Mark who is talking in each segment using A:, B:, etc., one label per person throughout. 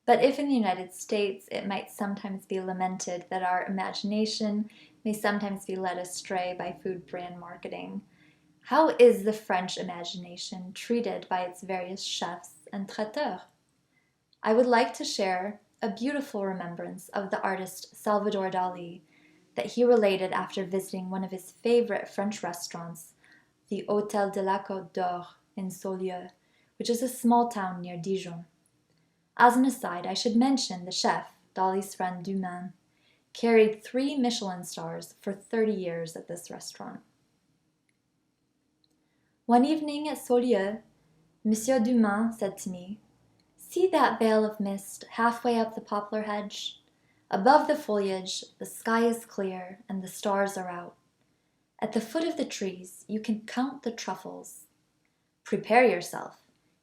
A: But if in the United States, it might sometimes be lamented that our imagination may sometimes be led astray by food brand marketing. How is the French imagination treated by its various chefs and traiteurs? I would like to share a beautiful remembrance of the artist Salvador Dali that he related after visiting one of his favorite French restaurants, the Hôtel de la Côte d'Or in Saulieu, which is a small town near Dijon. As an aside, I should mention the chef, Dali's friend Dumas, carried 3 Michelin stars for 30 years at this restaurant. One evening at Saulieu, Monsieur Dumas said to me, "See that veil of mist halfway up the poplar hedge? Above the foliage, the sky is clear and the stars are out. At the foot of the trees, you can count the truffles. Prepare yourself.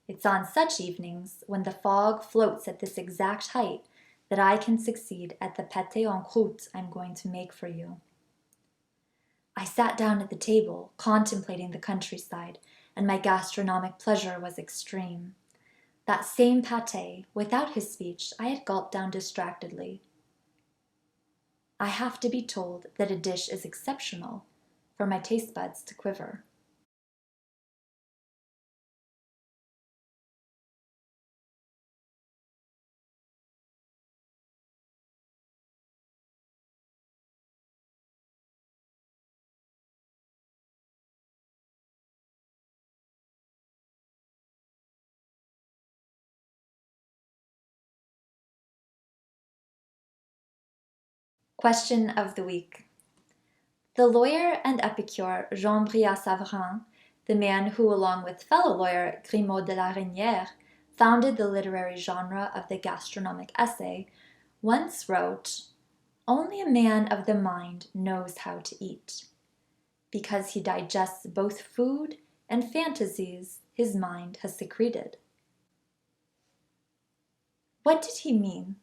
A: It's on such evenings, when the fog floats at this exact height, that I can succeed at the pâté en croûte I'm going to make for you." I sat down at the table, contemplating the countryside, and my gastronomic pleasure was extreme. That same pâté, without his speech, I had gulped down distractedly. I have to be told that a dish is exceptional for my taste buds to quiver. Question of the week. The lawyer and epicure Jean Brillat-Savarin, the man who, along with fellow lawyer Grimaud de la Reynière, founded the literary genre of the gastronomic essay, once wrote, "Only a man of the mind knows how to eat. Because he digests both food and fantasies his mind has secreted." What did he mean?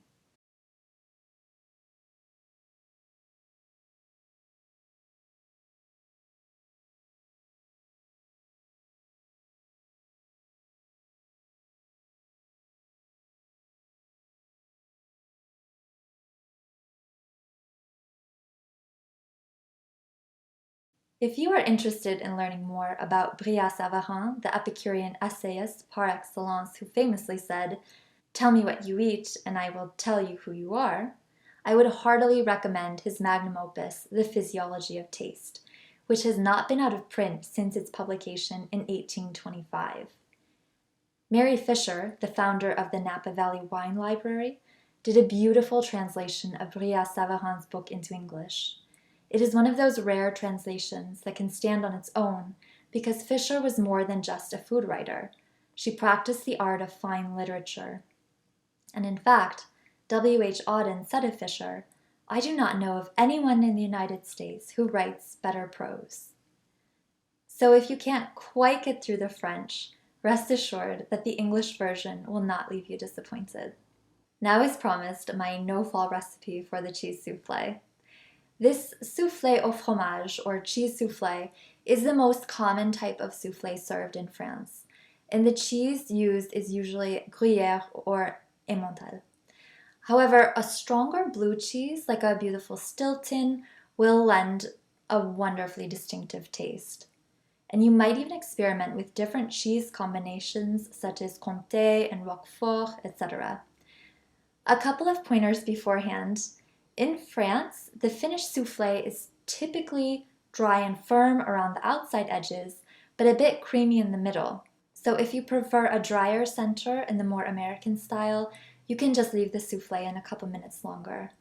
A: If you are interested in learning more about Brillat-Savarin, the Epicurean essayist par excellence who famously said, "Tell me what you eat, and I will tell you who you are," I would heartily recommend his magnum opus, The Physiology of Taste, which has not been out of print since its publication in 1825. Mary Fisher, the founder of the Napa Valley Wine Library, did a beautiful translation of Brillat-Savarin's book into English. It is one of those rare translations that can stand on its own because Fisher was more than just a food writer. She practiced the art of fine literature. And in fact, W. H. Auden said of Fisher, "I do not know of anyone in the United States who writes better prose." So if you can't quite get through the French, rest assured that the English version will not leave you disappointed. Now, as promised, my no-fall recipe for the cheese soufflé. This soufflé au fromage, or cheese soufflé, is the most common type of soufflé served in France, and the cheese used is usually Gruyère or Emmental. However, a stronger blue cheese, like a beautiful Stilton, will lend a wonderfully distinctive taste. And you might even experiment with different cheese combinations such as Comté and Roquefort, etc. A couple of pointers beforehand. In France, the finished soufflé is typically dry and firm around the outside edges, but a bit creamy in the middle. So if you prefer a drier center in the more American style, you can just leave the soufflé in a couple minutes longer.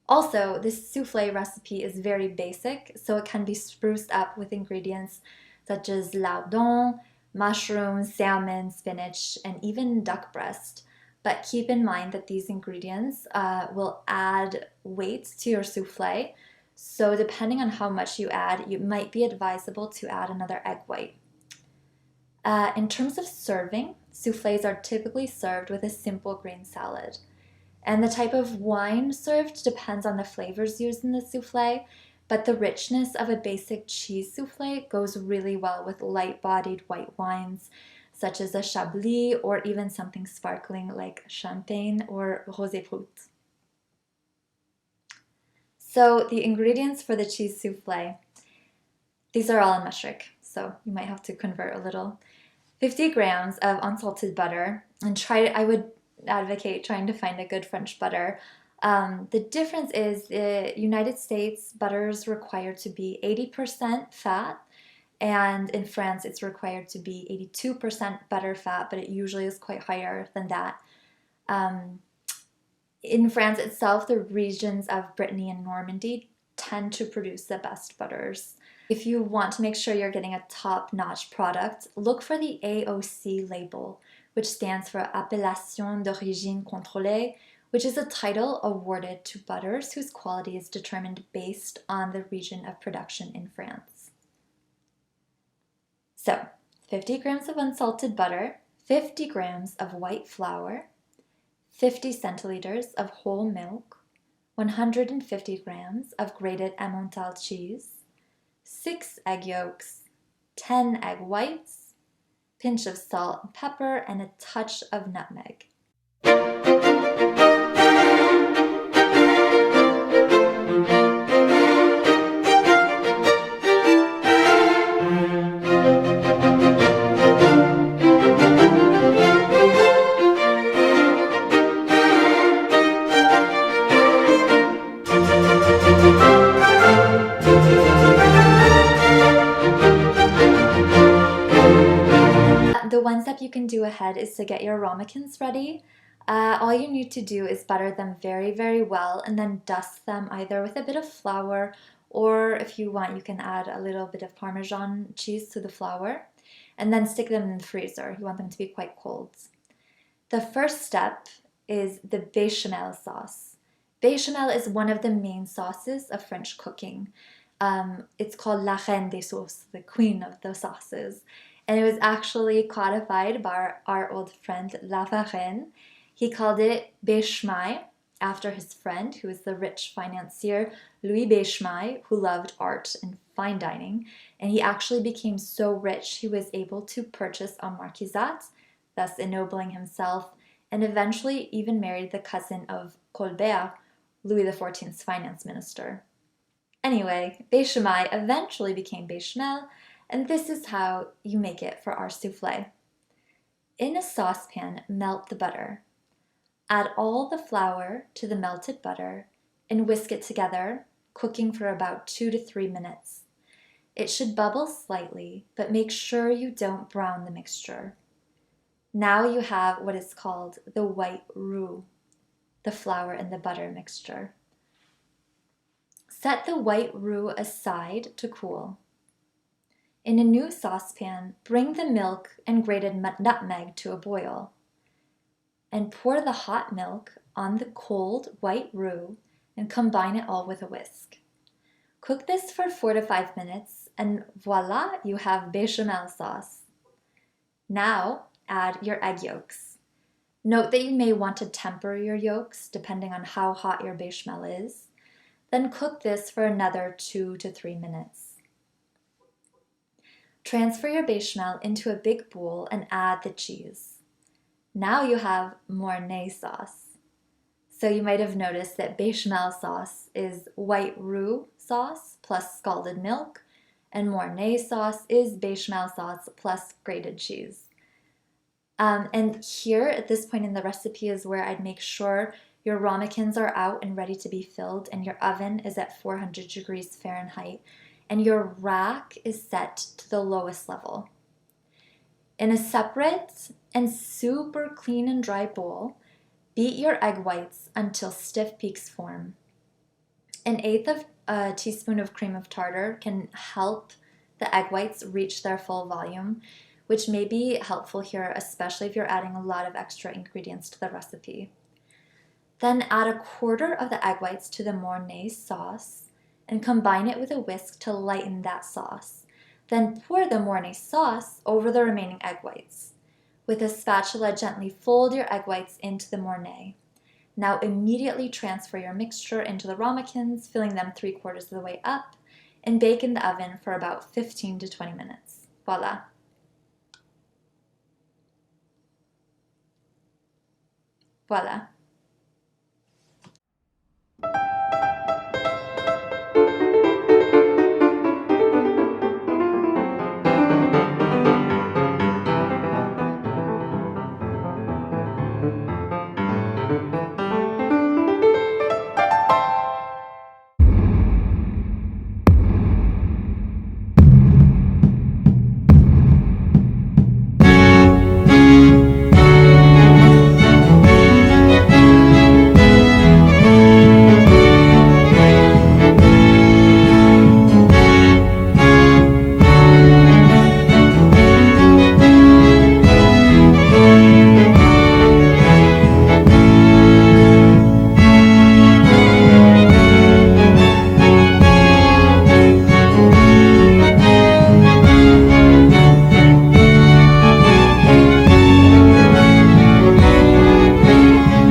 A: Also, this soufflé recipe is very basic, so it can be spruced up with ingredients such as lardons, mushrooms, salmon, spinach, and even duck breast. But keep in mind that these ingredients will add weight to your soufflé, so depending on how much you add, it might be advisable to add another egg white. In terms of serving, soufflés are typically served with a simple green salad. And the type of wine served depends on the flavors used in the soufflé, but the richness of a basic cheese soufflé goes really well with light-bodied white wines, such as a Chablis or even something sparkling like Champagne or Rosé Brut. So the ingredients for the cheese souffle, these are all in metric, so you might have to convert a little. 50 grams of unsalted butter, and I would advocate trying to find a good French butter. The difference is the United States butter is required to be 80% fat, and in France it's required to be 82% butter fat, but it usually is quite higher than that. In France itself, the regions of Brittany and Normandy tend to produce the best butters. If you want to make sure you're getting a top-notch product, look for the AOC label, which stands for Appellation d'origine contrôlée, which is a title awarded to butters whose quality is determined based on the region of production in France. So, 50 grams of unsalted butter, 50 grams of white flour, 50 centiliters of whole milk, 150 grams of grated Emmental cheese, 6 egg yolks, 10 egg whites, pinch of salt and pepper, and a touch of nutmeg. The one step you can do ahead is to get your ramekins ready. All you need to do is butter them very, very well and then dust them either with a bit of flour, or if you want, you can add a little bit of Parmesan cheese to the flour and then stick them in the freezer. You want them to be quite cold. The first step is the bechamel sauce. Bechamel is one of the main sauces of French cooking. It's called la reine des sauces, the queen of the sauces. And it was actually codified by our old friend La Varenne. He called it Bechamel after his friend, who was the rich financier Louis Bechamel, who loved art and fine dining. And he actually became so rich he was able to purchase a marquisate, thus ennobling himself, and eventually even married the cousin of Colbert, Louis XIV's finance minister. Anyway, Bechamel eventually became Bechamel, and this is how you make it for our soufflé. In a saucepan, melt the butter. Add all the flour to the melted butter and whisk it together, cooking for about 2 to 3 minutes. It should bubble slightly, but make sure you don't brown the mixture. Now you have what is called the white roux, the flour and the butter mixture. Set the white roux aside to cool. In a new saucepan, bring the milk and grated nutmeg to a boil, and pour the hot milk on the cold white roux and combine it all with a whisk. Cook this for 4 to 5 minutes, and voila, you have bechamel sauce. Now add your egg yolks. Note that you may want to temper your yolks depending on how hot your bechamel is. Then cook this for another 2 to 3 minutes. Transfer your bechamel into a big bowl and add the cheese. Now you have Mornay sauce. So you might have noticed that bechamel sauce is white roux sauce plus scalded milk, and Mornay sauce is bechamel sauce plus grated cheese. And here at this point in the recipe is where I'd make sure your ramekins are out and ready to be filled, and your oven is at 400 degrees Fahrenheit, and your rack is set to the lowest level. In a separate and super clean and dry bowl, beat your egg whites until stiff peaks form. 1/8 of a teaspoon of cream of tartar can help the egg whites reach their full volume, which may be helpful here, especially if you're adding a lot of extra ingredients to the recipe. Then add 1/4 of the egg whites to the Mornay sauce and combine it with a whisk to lighten that sauce. Then pour the Mornay sauce over the remaining egg whites. With a spatula, gently fold your egg whites into the Mornay. Now immediately transfer your mixture into the ramekins, filling them 3/4 of the way up, and bake in the oven for about 15 to 20 minutes. Voila! Voilà.